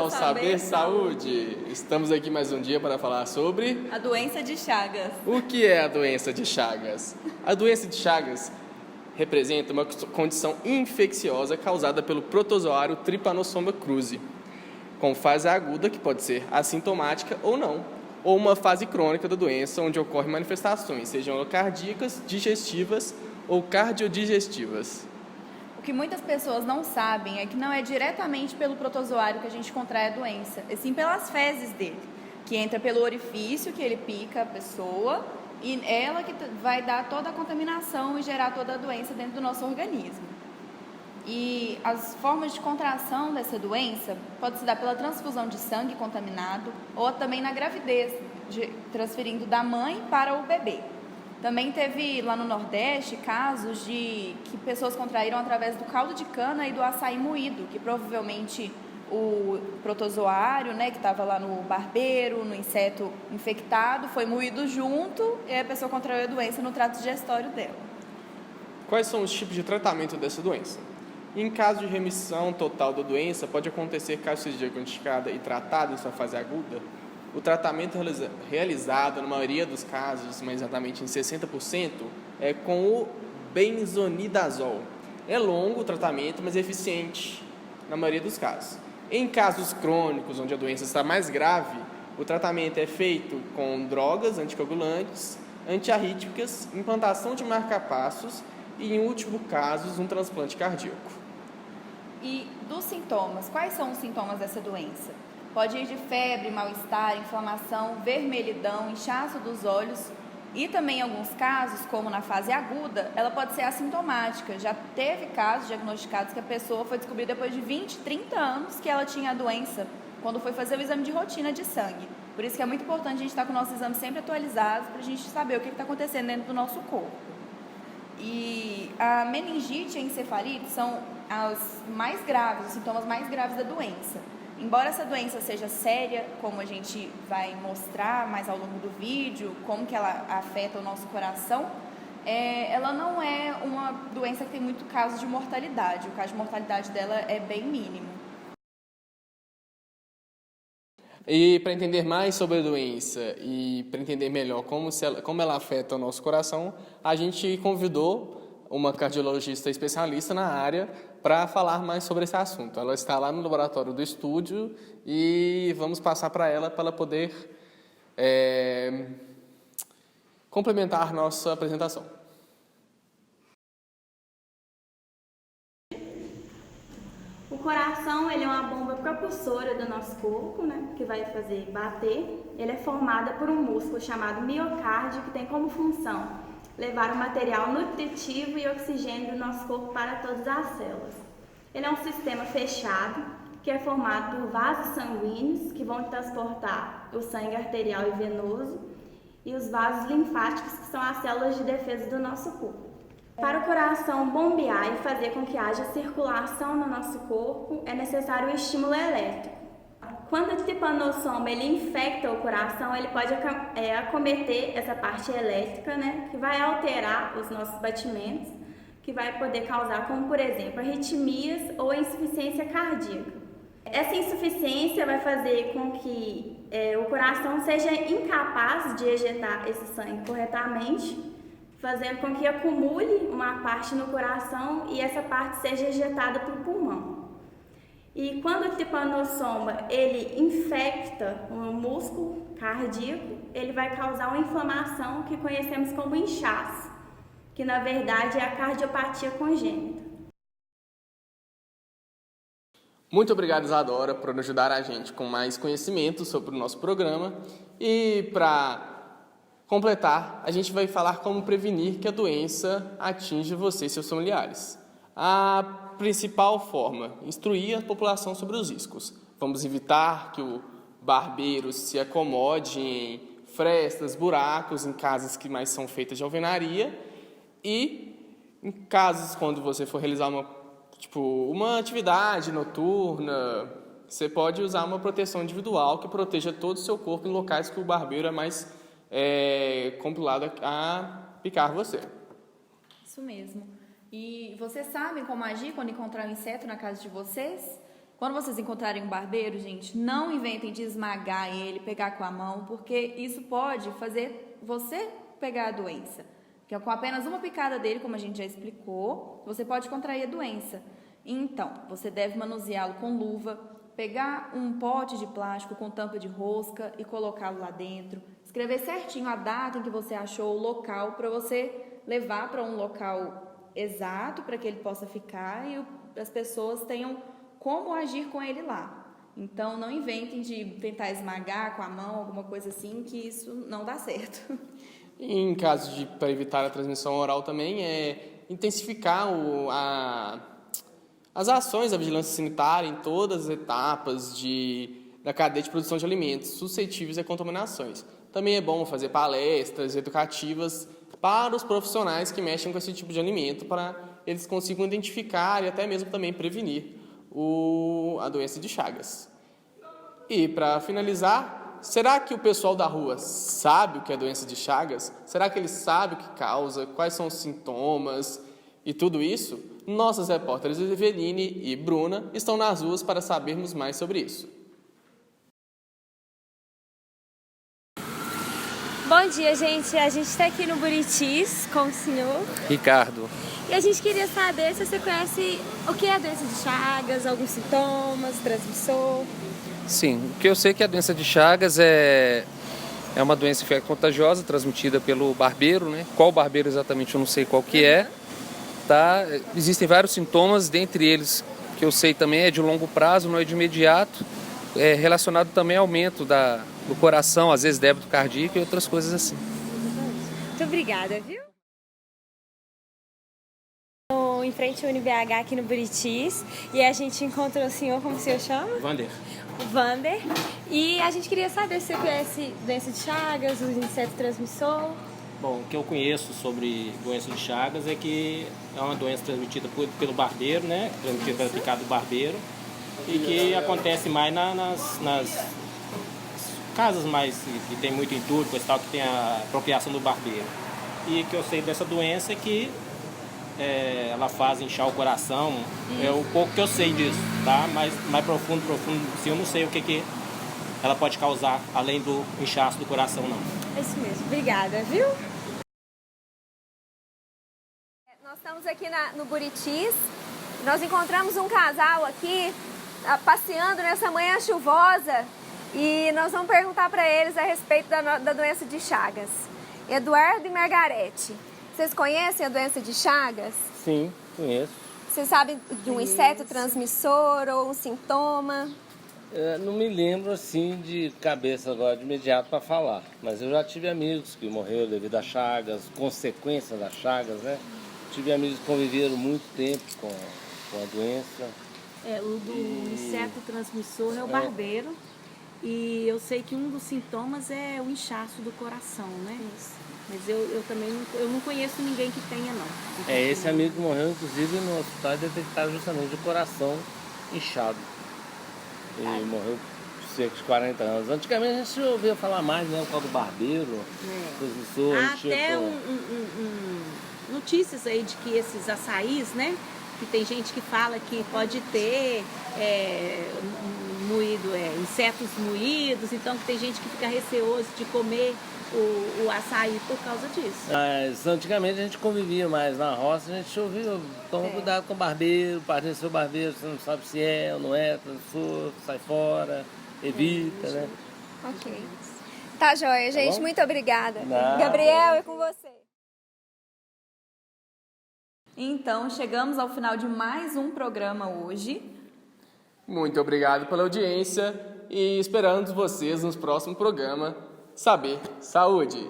ao Saber Saúde. Estamos aqui mais um dia para falar sobre a doença de Chagas. O que é a doença de Chagas? A doença de Chagas representa uma condição infecciosa causada pelo protozoário Trypanosoma cruzi, com fase aguda, que pode ser assintomática ou não, ou uma fase crônica da doença, onde ocorrem manifestações, sejam cardíacas, digestivas ou cardiodigestivas. O que muitas pessoas não sabem é que não é diretamente pelo protozoário que a gente contrai a doença, e sim pelas fezes dele, que entra pelo orifício que ele pica a pessoa, e ela que vai dar toda a contaminação e gerar toda a doença dentro do nosso organismo. E as formas de contração dessa doença pode se dar pela transfusão de sangue contaminado ou também na gravidez, transferindo da mãe para o bebê. Também teve lá no Nordeste casos de que pessoas contraíram através do caldo de cana e do açaí moído, que provavelmente o protozoário, que estava lá no barbeiro, no inseto infectado, foi moído junto e a pessoa contraiu a doença no trato digestório dela. Quais são os tipos de tratamento dessa doença? Em caso de remissão total da doença, pode acontecer caso seja diagnosticada e tratada em sua fase aguda. O tratamento realizado, na maioria dos casos, mais exatamente em 60%, é com o benzonidazol. É longo o tratamento, mas eficiente na maioria dos casos. Em casos crônicos, onde a doença está mais grave, o tratamento é feito com drogas anticoagulantes, antiarrítmicas, implantação de marca-passos e, em último caso, um transplante cardíaco. E dos sintomas, quais são os sintomas dessa doença? Pode ir de febre, mal-estar, inflamação, vermelhidão, inchaço dos olhos e também em alguns casos, como na fase aguda, ela pode ser assintomática. Já teve casos diagnosticados que a pessoa foi descobrir depois de 20, 30 anos que ela tinha a doença, quando foi fazer o exame de rotina de sangue. Por isso que é muito importante a gente estar com o nosso exame sempre atualizado para a gente saber o que está acontecendo dentro do nosso corpo. E a meningite e a encefalite são as mais graves, os sintomas mais graves da doença. Embora essa doença seja séria, como a gente vai mostrar mais ao longo do vídeo, como que ela afeta o nosso coração, ela não é uma doença que tem muito caso de mortalidade. O caso de mortalidade dela é bem mínimo. E para entender mais sobre a doença e para entender melhor como ela afeta o nosso coração, a gente convidou uma cardiologista especialista na área para falar mais sobre esse assunto. Ela está lá no laboratório do estúdio e vamos passar para ela poder complementar nossa apresentação. O coração, ele é uma bomba propulsora do nosso corpo, que vai fazer bater. Ele é formado por um músculo chamado miocárdio, que tem como função levar o material nutritivo e oxigênio do nosso corpo para todas as células. Ele é um sistema fechado, que é formado por vasos sanguíneos, que vão transportar o sangue arterial e venoso, e os vasos linfáticos, que são as células de defesa do nosso corpo. Para o coração bombear e fazer com que haja circulação no nosso corpo, é necessário um estímulo elétrico. Quando o trypanosoma ele infecta o coração, ele pode acometer essa parte elétrica, que vai alterar os nossos batimentos, que vai poder causar, como por exemplo, arritmias ou insuficiência cardíaca. Essa insuficiência vai fazer com que o coração seja incapaz de ejetar esse sangue corretamente, fazendo com que acumule uma parte no coração e essa parte seja ejetada para o pulmão. E quando o trypanosoma ele infecta o músculo cardíaco, ele vai causar uma inflamação que conhecemos como inchaço, que na verdade é a cardiopatia congênita. Muito obrigado, Isadora, por ajudar a gente com mais conhecimento sobre o nosso programa. E para completar, a gente vai falar como prevenir que a doença atinja você e seus familiares. A principal forma, instruir a população sobre os riscos. Vamos evitar que o barbeiro se acomode em frestas, buracos, em casas que mais são feitas de alvenaria e em casos quando você for realizar uma atividade noturna, você pode usar uma proteção individual que proteja todo o seu corpo em locais que o barbeiro é mais compilado a picar você. Isso mesmo. E vocês sabem como agir quando encontrar um inseto na casa de vocês? Quando vocês encontrarem um barbeiro, gente, não inventem de esmagar ele, pegar com a mão, porque isso pode fazer você pegar a doença. Porque com apenas uma picada dele, como a gente já explicou, você pode contrair a doença. Então, você deve manuseá-lo com luva, pegar um pote de plástico com tampa de rosca e colocá-lo lá dentro, escrever certinho a data em que você achou o local para você levar para um local exato para que ele possa ficar e as pessoas tenham como agir com ele lá. Então, não inventem de tentar esmagar com a mão, alguma coisa assim, que isso não dá certo. Em caso para evitar a transmissão oral também, intensificar as ações da vigilância sanitária em todas as etapas da cadeia de produção de alimentos suscetíveis a contaminações. Também é bom fazer palestras educativas para os profissionais que mexem com esse tipo de alimento, para eles consigam identificar e até mesmo também prevenir a doença de Chagas. E, para finalizar, será que o pessoal da rua sabe o que é a doença de Chagas? Será que eles sabem o que causa, quais são os sintomas e tudo isso? Nossas repórteres Eveline e Bruna estão nas ruas para sabermos mais sobre isso. Bom dia, gente. A gente está aqui no Buritis com o senhor Ricardo. E a gente queria saber se você conhece o que é a doença de Chagas, alguns sintomas, transmissor. Sim, o que eu sei é que a doença de Chagas é uma doença infecto-contagiosa transmitida pelo barbeiro, né? Qual barbeiro exatamente eu não sei qual que é. Tá? Existem vários sintomas, dentre eles que eu sei também é de longo prazo, não é de imediato. É relacionado também ao aumento do coração, às vezes débito cardíaco e outras coisas assim. Muito obrigada, viu? Em frente ao UniBH aqui no Buritis e a gente encontrou o senhor, como o senhor chama? Vander. O Vander. E a gente queria saber se você conhece doença de Chagas, o inseto transmissor. Bom, o que eu conheço sobre doença de Chagas é que é uma doença transmitida pelo barbeiro, né? Transmitida pela picada do barbeiro e que acontece mais nas casas mais que tem muito entulho, coisa tal, que tem a apropriação do barbeiro. E o que eu sei dessa doença é que ela faz inchar o coração, é o pouco que eu sei disso, tá? Mas mais profundo, assim, eu não sei o que ela pode causar, além do inchaço do coração, não. É isso mesmo, obrigada, viu? Nós estamos aqui no Buritis, nós encontramos um casal aqui, passeando nessa manhã chuvosa, e nós vamos perguntar para eles a respeito da doença de Chagas. Eduardo e Margarete. Vocês conhecem a doença de Chagas? Sim, conheço. Vocês sabem de um inseto transmissor ou um sintoma? Não me lembro assim de cabeça agora, de imediato, para falar. Mas eu já tive amigos que morreram devido a Chagas, consequência das Chagas, né? Tive amigos que conviveram muito tempo com a doença. O do inseto transmissor é o barbeiro. E eu sei que um dos sintomas é o inchaço do coração, né? Isso. Mas eu também não conheço ninguém que tenha, não. Esse amigo que morreu, inclusive, no hospital detectaram justamente o coração inchado. Ele morreu com cerca de 40 anos. Antigamente a gente ouvia falar mais, né? O tal do barbeiro, transmissor. Até notícias aí de que esses açaís, né? Que tem gente que fala que pode ter insetos moídos, então que tem gente que fica receoso de comer o açaí por causa disso. Mas antigamente a gente convivia mais na roça, a gente ouvia, toma cuidado com o barbeiro, parece seu barbeiro, você não sabe se é ou não é, transmissor, sai fora, evita, né? Ok. Tá joia, gente, muito obrigada. Nada. Gabriel, é com você. Então, chegamos ao final de mais um programa hoje. Muito obrigado pela audiência e esperamos vocês no próximo programa Saber Saúde.